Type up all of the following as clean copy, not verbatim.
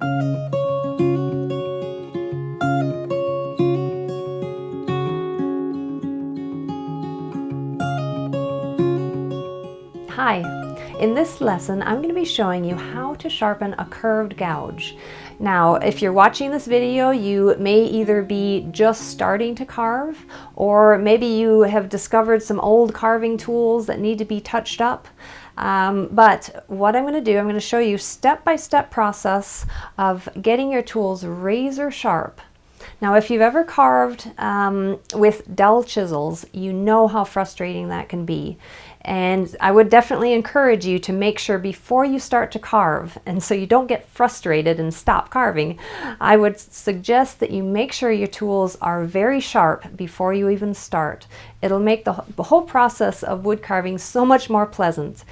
Hi, in this lesson I'm going to be showing you how to sharpen a curved gouge. Now, if you're watching this video, you may either be just starting to carve, or maybe you have discovered some old carving tools that need to be touched up. But what I'm going to do, I'm going to show you step-by-step process of getting your tools razor sharp. Now, if you've ever carved with dull chisels, you know how frustrating that can be. And I would definitely encourage you to make sure before you start to carve, and so you don't get frustrated and stop carving, I would suggest that you make sure your tools are very sharp before you even start. It'll make the whole process of wood carving so much more pleasant.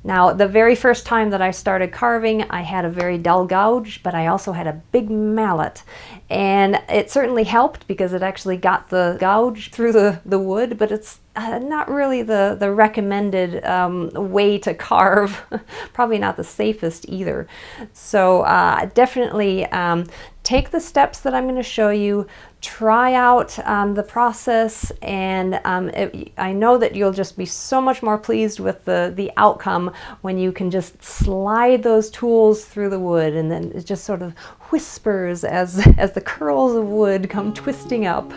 Now, the very first time that I started carving, I had a very dull gouge, but I also had a big mallet. And it certainly helped because it actually got the gouge through the wood, but it's not really the recommended way to carve. Probably not the safest either. So definitely take the steps that I'm going to show you, try out the process, and I know that you'll just be so much more pleased with the outcome when you can just slide those tools through the wood, and then it just sort of whispers as the curls of wood come twisting up.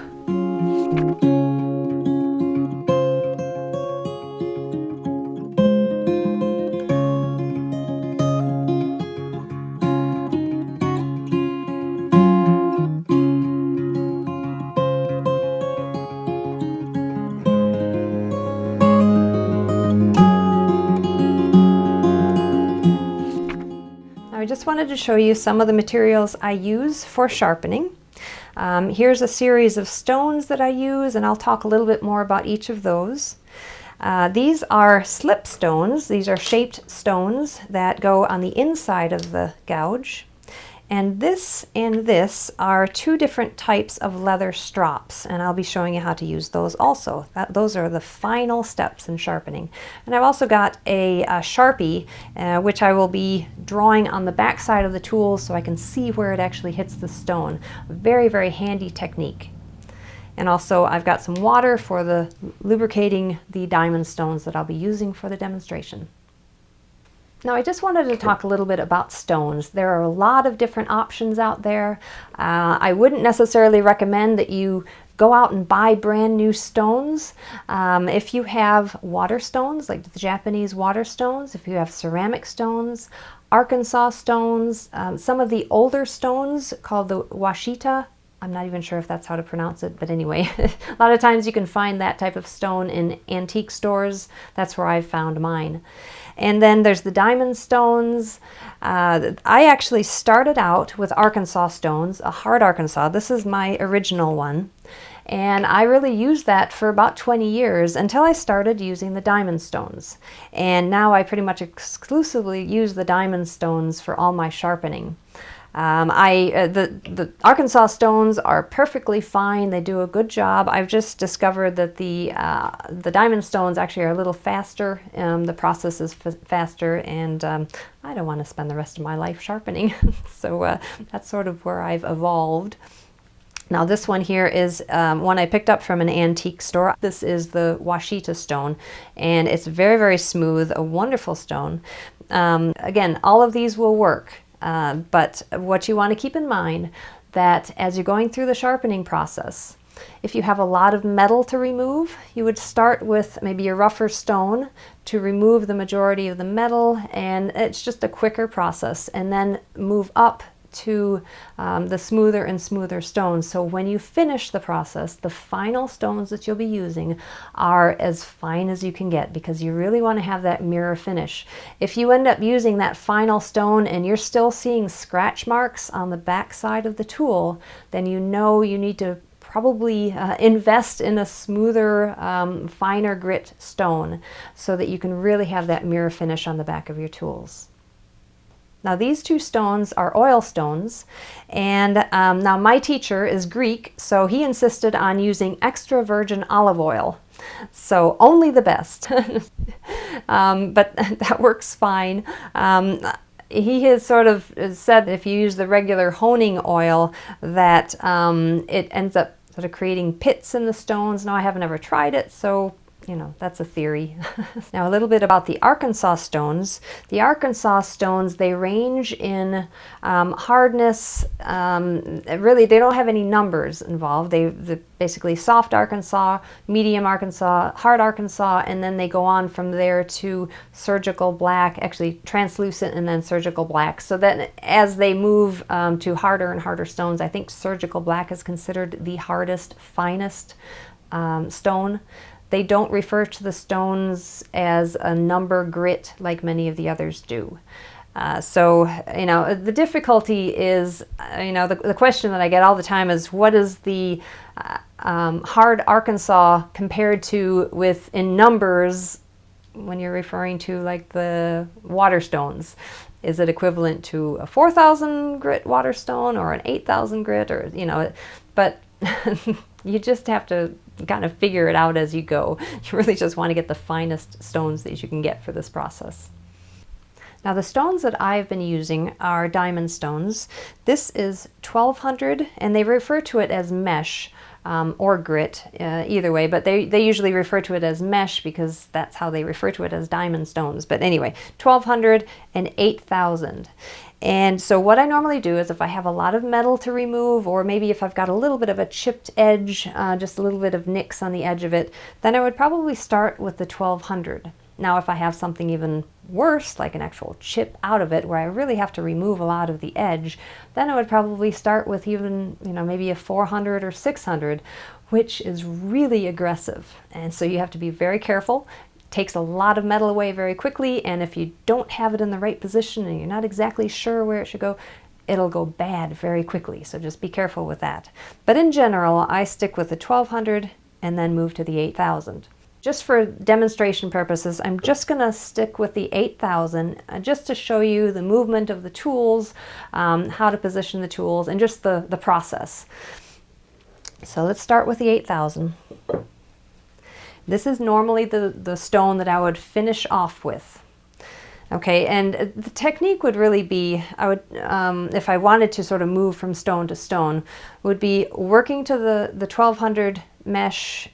I just wanted to show you some of the materials I use for sharpening. Here's a series of stones that I use, and I'll talk a little bit more about each of those. These are slip stones. These are shaped stones that go on the inside of the gouge. And this are two different types of leather strops, and I'll be showing you how to use those also. Those are the final steps in sharpening. And I've also got a Sharpie, which I will be drawing on the back side of the tool so I can see where it actually hits the stone. A very, very handy technique. And also I've got some water for the lubricating the diamond stones that I'll be using for the demonstration. Now, I just wanted to talk a little bit about stones. There are a lot of different options out there. I wouldn't necessarily recommend that you go out and buy brand new stones. If you have water stones, like the Japanese water stones, if you have ceramic stones, Arkansas stones, some of the older stones called the washita, I'm not even sure if that's how to pronounce it, but anyway, a lot of times you can find that type of stone in antique stores. That's where I've found mine. And then there's the diamond stones. I actually started out with Arkansas stones, a hard Arkansas. This is my original one. And I really used that for about 20 years until I started using the diamond stones. And now I pretty much exclusively use the diamond stones for all my sharpening. The Arkansas stones are perfectly fine. They do a good job. I've just discovered that the diamond stones actually are a little faster. The process is faster, and I don't want to spend the rest of my life sharpening. So that's sort of where I've evolved. Now, this one here is one I picked up from an antique store. This is the washita stone, and it's very, very smooth, a wonderful stone. Again, all of these will work. But what you want to keep in mind that as you're going through the sharpening process, if you have a lot of metal to remove, you would start with maybe a rougher stone to remove the majority of the metal, and it's just a quicker process, and then move up to the smoother and smoother stones. So when you finish the process, the final stones that you'll be using are as fine as you can get, because you really want to have that mirror finish. If you end up using that final stone and you're still seeing scratch marks on the back side of the tool, then you know you need to probably invest in a smoother, finer grit stone so that you can really have that mirror finish on the back of your tools. Now, these two stones are oil stones, and now my teacher is Greek, so he insisted on using extra virgin olive oil. So only the best, but that works fine. he has sort of said that if you use the regular honing oil that it ends up sort of creating pits in the stones. Now I haven't ever tried it, so you know, that's a theory. Now a little bit about the Arkansas stones. The Arkansas stones, they range in hardness. Really, they don't have any numbers involved. They're basically soft Arkansas, medium Arkansas, hard Arkansas, and then they go on from there to surgical black, actually translucent and then surgical black. So that as they move to harder and harder stones, I think surgical black is considered the hardest, finest stone. They don't refer to the stones as a number grit like many of the others do. So, you know, the difficulty is, you know, the question that I get all the time is, what is the hard Arkansas compared to with in numbers when you're referring to like the water stones? Is it equivalent to a 4,000 grit water stone or an 8,000 grit, or, you know, but you just have to kind of figure it out as you go. You really just want to get the finest stones that you can get for this process. Now the stones that I've been using are diamond stones. This is 1200 and they refer to it as mesh or grit, either way, but they usually refer to it as mesh because that's how they refer to it as diamond stones. But anyway, 1200 and 8000. And so what I normally do is if I have a lot of metal to remove, or maybe if I've got a little bit of a chipped edge, just a little bit of nicks on the edge of it, then I would probably start with the 1200. Now if I have something even worse, like an actual chip out of it where I really have to remove a lot of the edge, then I would probably start with even, you know, maybe a 400 or 600, which is really aggressive. And so you have to be very careful. Takes a lot of metal away very quickly, and if you don't have it in the right position and you're not exactly sure where it should go, it'll go bad very quickly. So just be careful with that. But in general, I stick with the 1200 and then move to the 8000. Just for demonstration purposes, I'm just going to stick with the 8000 just to show you the movement of the tools, how to position the tools, and just the process. So let's start with the 8000. This is normally the stone that I would finish off with. Okay, and the technique would really be, I would, if I wanted to sort of move from stone to stone, would be working to the 1200 mesh,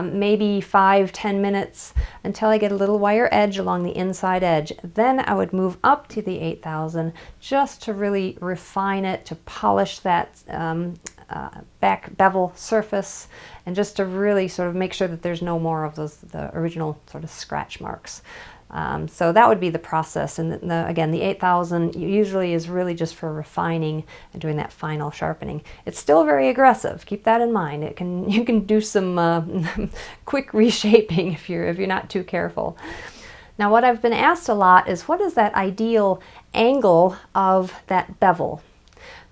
maybe 5-10 minutes until I get a little wire edge along the inside edge. Then I would move up to the 8000 just to really refine it, to polish that back bevel surface, and just to really sort of make sure that there's no more of the original sort of scratch marks. So that would be the process. And again, the 8000 usually is really just for refining and doing that final sharpening. It's still very aggressive. Keep that in mind. You can do some quick reshaping if you're not too careful. Now, what I've been asked a lot is, what is that ideal angle of that bevel?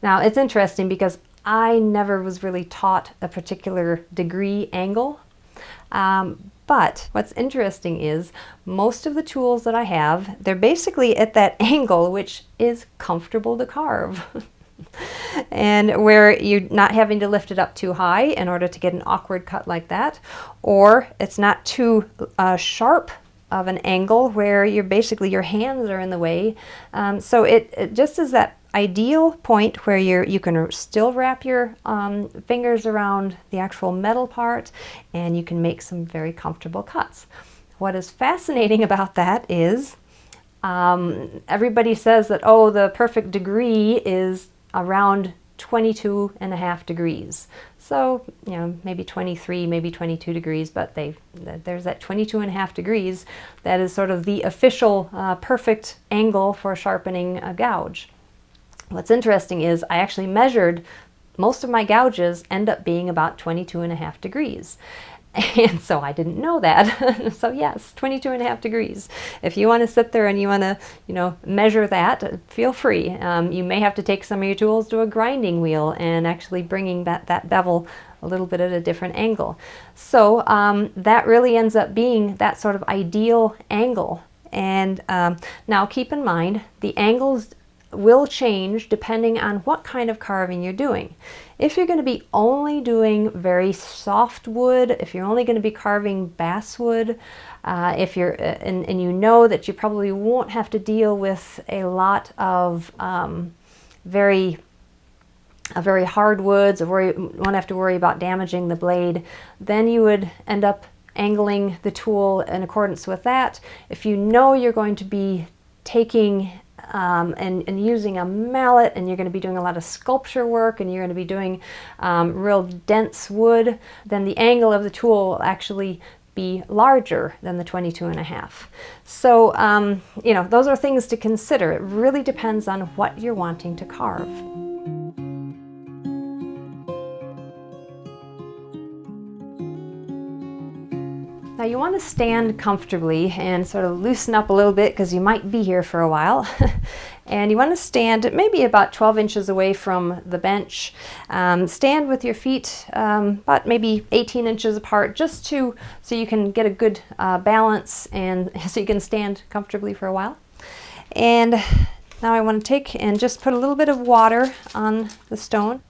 Now, it's interesting because I never was really taught a particular degree angle. But what's interesting is most of the tools that I have, they're basically at that angle which is comfortable to carve. And where you're not having to lift it up too high in order to get an awkward cut like that, or it's not too sharp of an angle where you're basically, your hands are in the way. So it just is that ideal point where you can still wrap your fingers around the actual metal part, and you can make some very comfortable cuts. What is fascinating about that is everybody says that, oh, the perfect degree is around 22.5 degrees. So, you know, maybe 23, maybe 22 degrees, but there's that 22.5 degrees. That is sort of the official perfect angle for sharpening a gouge. What's interesting is I actually measured, most of my gouges end up being about 22.5 degrees. And so I didn't know that. So yes, 22.5 degrees. If you want to sit there and you want to, you know, measure that, feel free. You may have to take some of your tools to a grinding wheel and actually bringing that bevel a little bit at a different angle. So that really ends up being that sort of ideal angle. And now keep in mind, the angles will change depending on what kind of carving you're doing. If you're going to be only doing very soft wood, if you're only going to be carving basswood, if you're and you know that you probably won't have to deal with a lot of very hard woods, or you won't have to worry about damaging the blade, then you would end up angling the tool in accordance with that. If you know you're going to be taking and using a mallet, and you're going to be doing a lot of sculpture work, and you're going to be doing real dense wood, then the angle of the tool will actually be larger than the 22.5. So, you know, those are things to consider. It really depends on what you're wanting to carve. Now you want to stand comfortably and sort of loosen up a little bit because you might be here for a while. And you want to stand maybe about 12 inches away from the bench. Stand with your feet about maybe 18 inches apart, just so you can get a good balance and so you can stand comfortably for a while. And now I want to take and just put a little bit of water on the stone.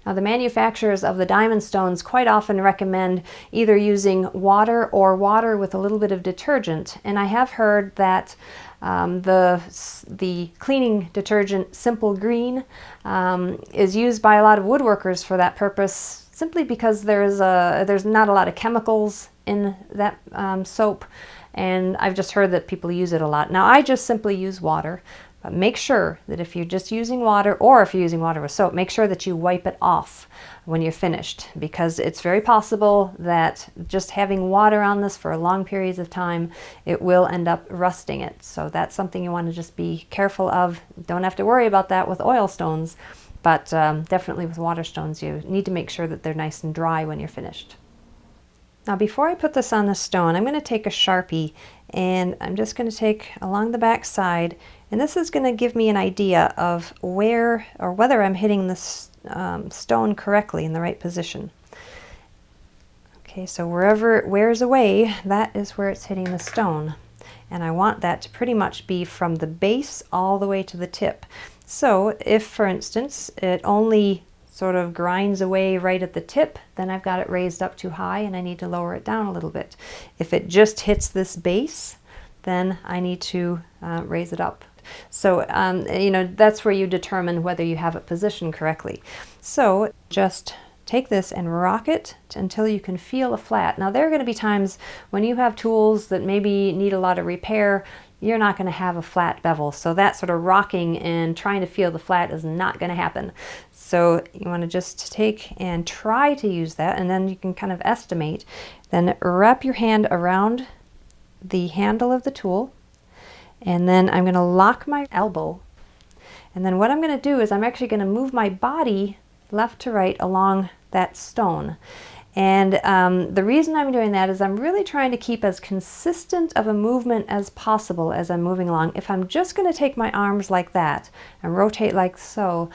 Now the manufacturers of the diamond stones quite often recommend either using water or water with a little bit of detergent. And I have heard that the cleaning detergent Simple Green is used by a lot of woodworkers for that purpose, simply because there's not a lot of chemicals in that soap, and I've just heard that people use it a lot. Now I just simply use water. But make sure that if you're just using water, or if you're using water with soap, make sure that you wipe it off when you're finished, because it's very possible that just having water on this for long periods of time, it will end up rusting it. So that's something you want to just be careful of. Don't have to worry about that with oil stones, but definitely with water stones, you need to make sure that they're nice and dry when you're finished. Now before I put this on the stone, I'm going to take a Sharpie, and I'm just going to take along the back side, and this is going to give me an idea of where or whether I'm hitting this stone correctly in the right position. Okay, so wherever it wears away, that is where it's hitting the stone. And I want that to pretty much be from the base all the way to the tip. So if, for instance, it only sort of grinds away right at the tip, then I've got it raised up too high and I need to lower it down a little bit. If it just hits this base, then I need to raise it up. So, you know, that's where you determine whether you have it positioned correctly. So just take this and rock it until you can feel a flat. Now there are going to be times when you have tools that maybe need a lot of repair, you're not going to have a flat bevel. So that sort of rocking and trying to feel the flat is not going to happen. So you want to just take and try to use that, and then you can kind of estimate. Then wrap your hand around the handle of the tool, and then I'm going to lock my elbow. And then what I'm going to do is I'm actually going to move my body left to right along that stone. And the reason I'm doing that is I'm really trying to keep as consistent of a movement as possible as I'm moving along. If I'm just going to take my arms like that and rotate like so,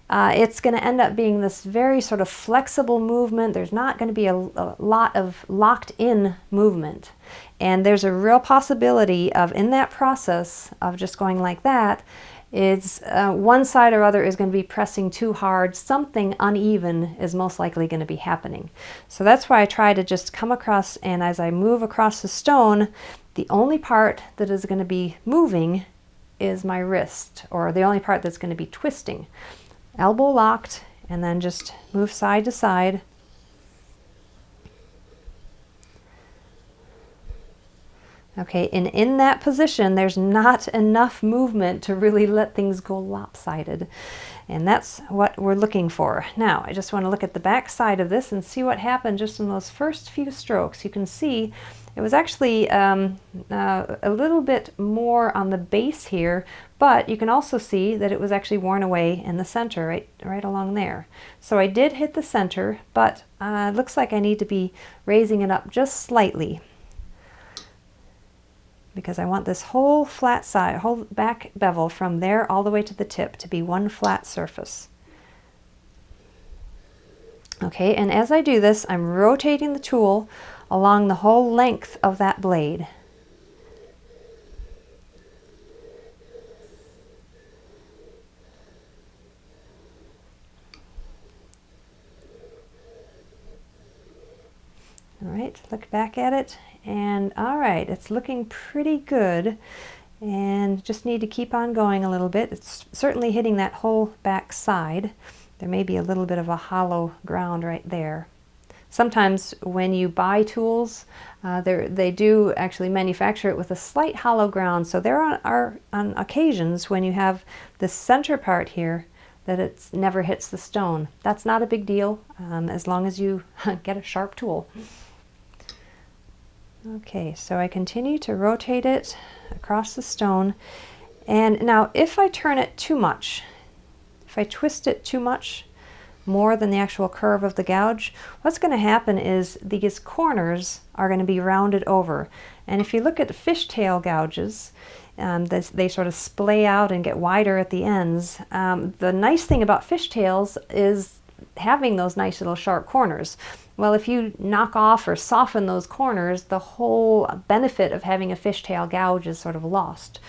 it's going to end up being this very sort of flexible movement. There's not going to be a lot of locked in movement. And there's a real possibility of, in that process of just going like that, it's one side or other is going to be pressing too hard. Something uneven is most likely going to be happening. So that's why I try to just come across, and as I move across the stone, the only part that is going to be moving is my wrist, or the only part that's going to be twisting. Elbow locked, and then just move side to side. Okay, and in that position, there's not enough movement to really let things go lopsided. And that's what we're looking for. Now, I just want to look at the back side of this and see what happened just in those first few strokes. You can see it was actually a little bit more on the base here, but you can also see that it was actually worn away in the center, right along there. So I did hit the center, but it looks like I need to be raising it up just slightly, because I want this whole flat side, whole back bevel from there all the way to the tip to be one flat surface. Okay, and as I do this, I'm rotating the tool along the whole length of that blade. All right, look back at it, and all right, it's looking pretty good, and just need to keep on going a little bit. It's certainly hitting that whole back side. There may be a little bit of a hollow ground right there. Sometimes when you buy tools, they do actually manufacture it with a slight hollow ground, so there are on occasions when you have this center part here that it never hits the stone. That's not a big deal, as long as you get a sharp tool. Okay, so I continue to rotate it across the stone, and now if I turn it too much, if I twist it too much, more than the actual curve of the gouge, what's going to happen is these corners are going to be rounded over. And if you look at the fishtail gouges, they sort of splay out and get wider at the ends. The nice thing about fishtails is having those nice little sharp corners. Well, if you knock off or soften those corners, the whole benefit of having a fishtail gouge is sort of lost.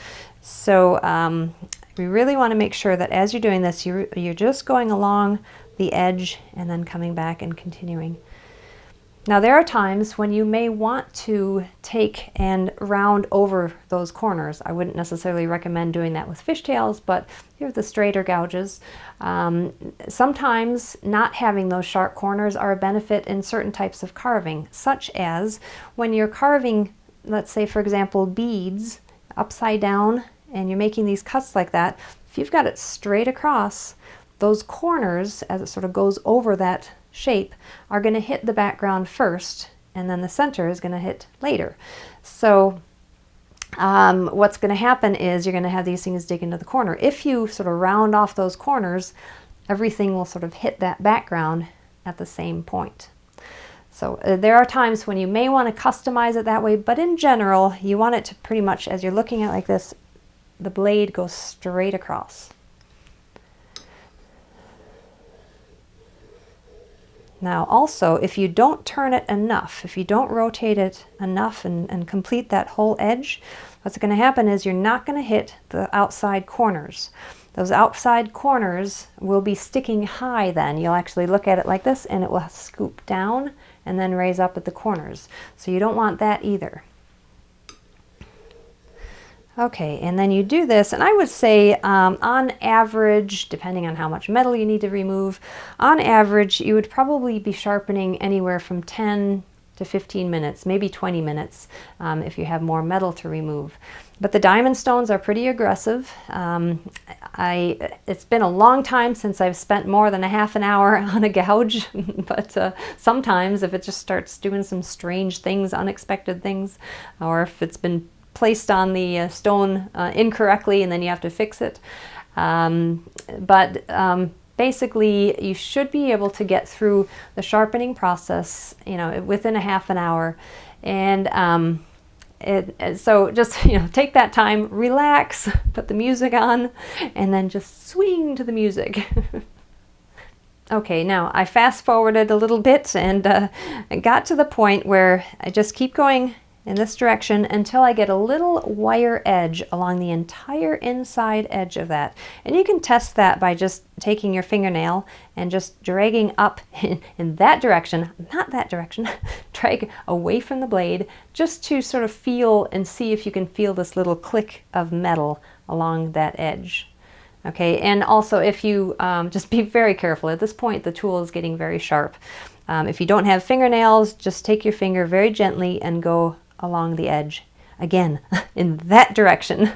So we really want to make sure that as you're doing this, you're just going along the edge and then coming back and continuing. Now there are times when you may want to take and round over those corners. I wouldn't necessarily recommend doing that with fishtails, but here are the straighter gouges. Sometimes not having those sharp corners are a benefit in certain types of carving, such as when you're carving, let's say for example, beads upside down, and you're making these cuts like that. If you've got it straight across, those corners, as it sort of goes over that shape, are going to hit the background first, and then the center is going to hit later. So what's going to happen is you're going to have these things dig into the corner. If you sort of round off those corners, everything will sort of hit that background at the same point. So there are times when you may want to customize it that way, but in general, you want it to pretty much, as you're looking at it like this, the blade goes straight across. Now also, if you don't turn it enough, if you don't rotate it enough and complete that whole edge, what's going to happen is you're not going to hit the outside corners. Those outside corners will be sticking high then. You'll actually look at it like this and it will scoop down and then raise up at the corners. So you don't want that either. Okay, and then you do this, and I would say on average, depending on how much metal you need to remove, on average you would probably be sharpening anywhere from 10 to 15 minutes, maybe 20 minutes if you have more metal to remove. But the diamond stones are pretty aggressive. It's been a long time since I've spent more than a half an hour on a gouge, but sometimes if it just starts doing some strange things, unexpected things, or if it's been placed on the stone incorrectly and then you have to fix it. Basically you should be able to get through the sharpening process, you know, within a half an hour. And so just, take that time, relax, put the music on, and then just swing to the music. Okay, now I fast forwarded a little bit and I got to the point where I just keep going in this direction until I get a little wire edge along the entire inside edge of that. And you can test that by just taking your fingernail and just dragging up in that direction, not that direction, drag away from the blade, just to sort of feel and see if you can feel this little click of metal along that edge. Okay, and also if you just be very careful. At this point the tool is getting very sharp. If you don't have fingernails, just take your finger very gently and go along the edge. Again, in that direction.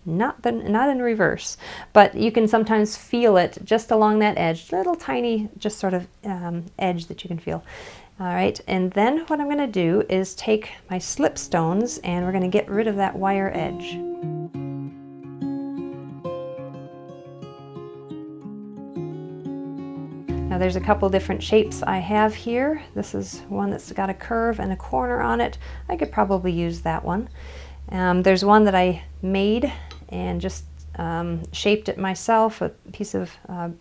Not in reverse, but you can sometimes feel it just along that edge, little tiny just sort of edge that you can feel. All right, and then what I'm going to do is take my slip stones and we're going to get rid of that wire edge. Now there's a couple different shapes I have here. This is one that's got a curve and a corner on it. I could probably use that one. There's one that I made and just shaped it myself, a piece of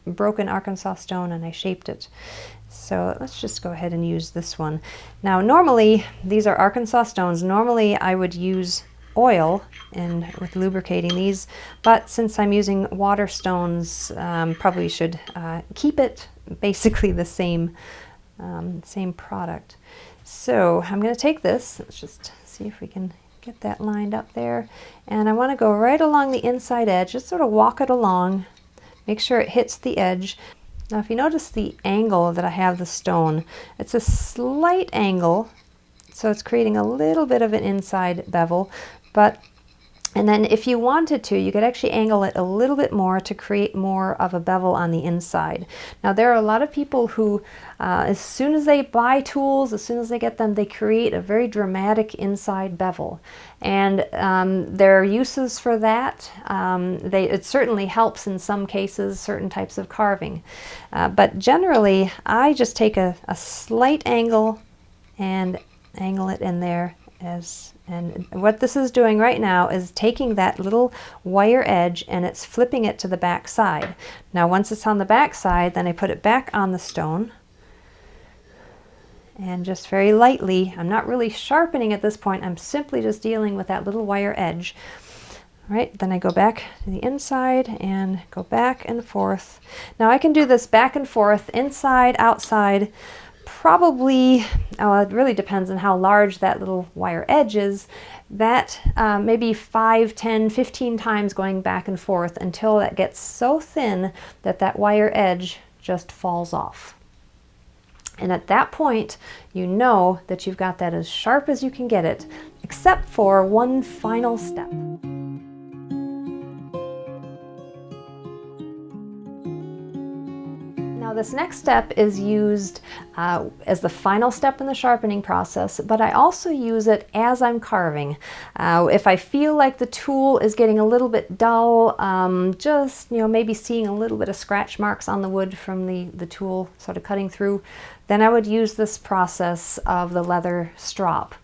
broken Arkansas stone, and I shaped it. So let's just go ahead and use this one. Now normally, these are Arkansas stones. Normally I would use oil and with lubricating these, but since I'm using water stones, probably should keep it basically the same product. So I'm going to take this, let's just see if we can get that lined up there, and I want to go right along the inside edge, just sort of walk it along, make sure it hits the edge. Now if you notice the angle that I have the stone, it's a slight angle, so it's creating a little bit of an inside bevel, and then if you wanted to, you could actually angle it a little bit more to create more of a bevel on the inside. Now there are a lot of people who, as soon as they buy tools, as soon as they get them, they create a very dramatic inside bevel. And there are uses for that. It certainly helps in some cases, certain types of carving. But generally, I just take a slight angle and angle it in there. And what this is doing right now is taking that little wire edge and it's flipping it to the back side. Now once it's on the back side, then I put it back on the stone and just very lightly, I'm not really sharpening at this point, I'm simply just dealing with that little wire edge. All right, then I go back to the inside and go back and forth. Now I can do this back and forth, inside, outside, probably, it really depends on how large that little wire edge is, that maybe 5, 10, 15 times going back and forth until it gets so thin that that wire edge just falls off. And at that point, you know that you've got that as sharp as you can get it, except for one final step. Now this next step is used as the final step in the sharpening process, but I also use it as I'm carving. If I feel like the tool is getting a little bit dull, just maybe seeing a little bit of scratch marks on the wood from the tool sort of cutting through, then I would use this process of the leather strop.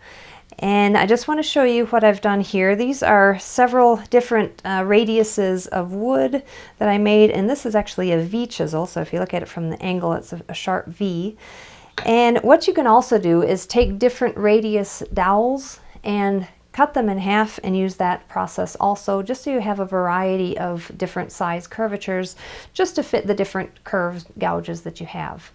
And I just want to show you what I've done here. These are several different radiuses of wood that I made, and this is actually a V chisel, so if you look at it from the angle, it's a sharp V. And what you can also do is take different radius dowels and cut them in half and use that process also, just so you have a variety of different size curvatures, just to fit the different curved gouges that you have.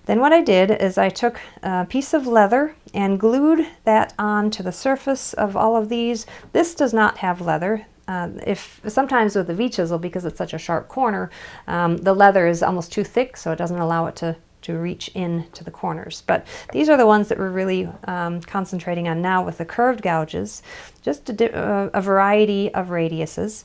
Then what I did is I took a piece of leather and glued that onto the surface of all of these. This does not have leather. Sometimes with the V-chisel, because it's such a sharp corner, the leather is almost too thick, so it doesn't allow it to reach in to the corners. But these are the ones that we're really concentrating on now with the curved gouges, just a variety of radiuses.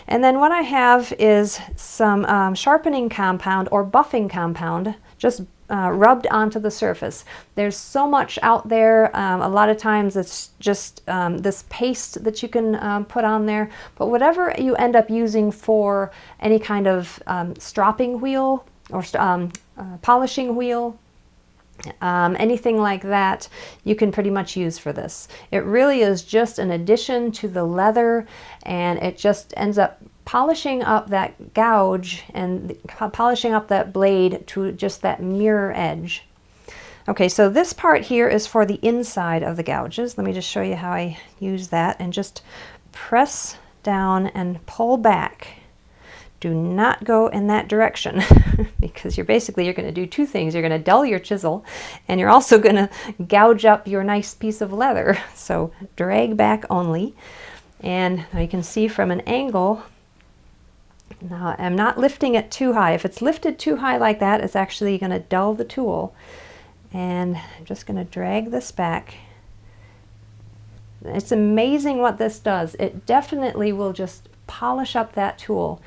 And then what I have is some sharpening compound or buffing compound, just rubbed onto the surface. There's so much out there. A lot of times it's just this paste that you can put on there, but whatever you end up using for any kind of stropping wheel or polishing wheel, anything like that, you can pretty much use for this. It really is just an addition to the leather, and it just ends up polishing up that gouge and polishing up that blade to just that mirror edge. Okay, so this part here is for the inside of the gouges. Let me just show you how I use that, and just press down and pull back. Do not go in that direction because you're going to do two things. You're going to dull your chisel, and you're also going to gouge up your nice piece of leather. So drag back only, and you can see from an angle. Now I'm not lifting it too high. If it's lifted too high like that, it's actually going to dull the tool. And I'm just going to drag this back. It's amazing what this does. It definitely will just polish up that tool.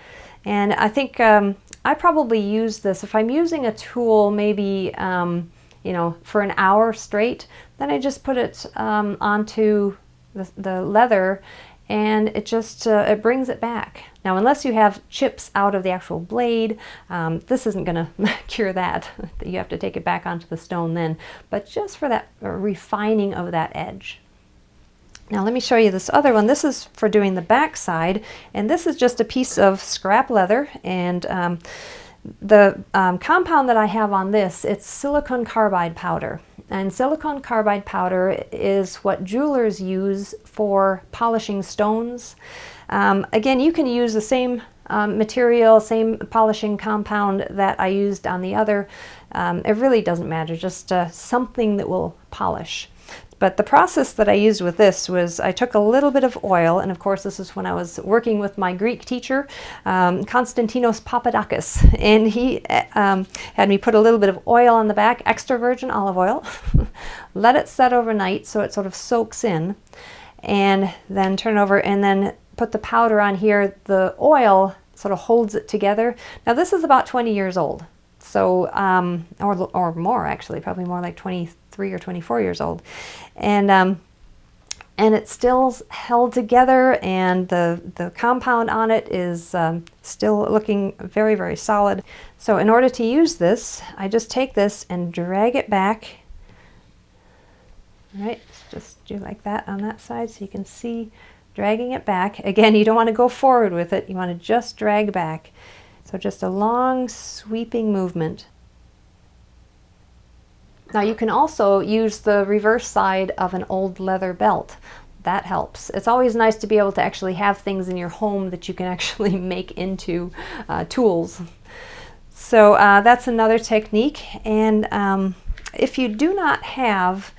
And I think I probably use this, if I'm using a tool maybe for an hour straight, then I just put it onto the leather, and it just it brings it back. Now, unless you have chips out of the actual blade, this isn't going to cure that. You have to take it back onto the stone then, but just for that refining of that edge. Now let me show you this other one. This is for doing the back side, and this is just a piece of scrap leather, and the compound that I have on this, it's silicon carbide powder. And silicon carbide powder is what jewelers use for polishing stones. Again, you can use the same material, same polishing compound that I used on the other. It really doesn't matter, just something that will polish. But the process that I used with this was I took a little bit of oil, and of course this is when I was working with my Greek teacher, Konstantinos Papadakis, and he had me put a little bit of oil on the back, extra virgin olive oil, let it set overnight so it sort of soaks in, and then turn over and then put the powder on here. The oil sort of holds it together. Now this is about 20 years old, so or more actually, probably more like 23 or 24 years old, and it's still held together, and the compound on it is still looking very, very solid. So in order to use this, I just take this and drag it back. All right, just do like that on that side so you can see, dragging it back. Again, you don't want to go forward with it, you want to just drag back. So just a long sweeping movement. Now you can also use the reverse side of an old leather belt. That helps. It's always nice to be able to actually have things in your home that you can actually make into tools. So that's another technique. And if you do not have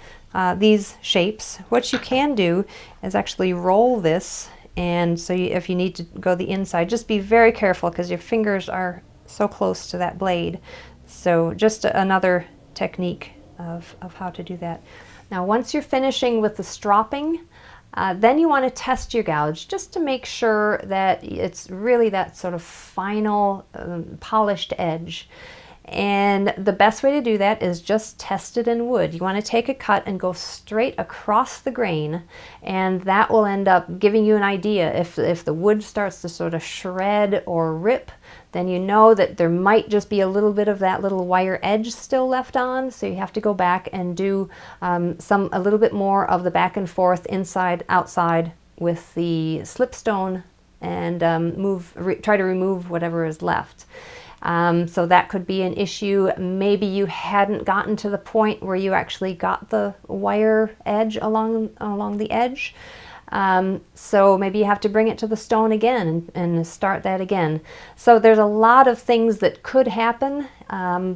these shapes, what you can do is actually roll this, and so if you need to go the inside, just be very careful because your fingers are so close to that blade. So just another technique of how to do that. Now once you're finishing with the stropping, then you want to test your gouge just to make sure that it's really that sort of final polished edge. And the best way to do that is just test it in wood. You want to take a cut and go straight across the grain, and that will end up giving you an idea. If the wood starts to sort of shred or rip, then you know that there might just be a little bit of that little wire edge still left on, so you have to go back and do a little bit more of the back and forth, inside, outside with the slipstone, and try to remove whatever is left. So that could be an issue. Maybe you hadn't gotten to the point where you actually got the wire edge along the edge. So maybe you have to bring it to the stone again and start that again. So there's a lot of things that could happen,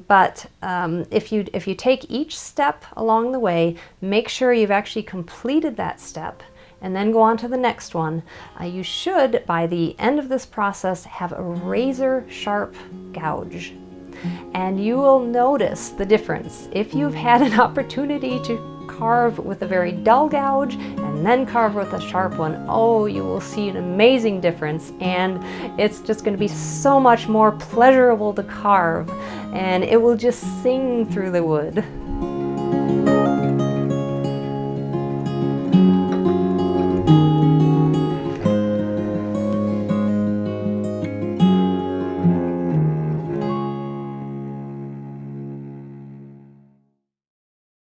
but if you take each step along the way, make sure you've actually completed that step, and then go on to the next one. You should, by the end of this process, have a razor sharp gouge. And you will notice the difference. If you've had an opportunity to carve with a very dull gouge and then carve with a sharp one, oh, you will see an amazing difference, and it's just going to be so much more pleasurable to carve, and it will just sing through the wood.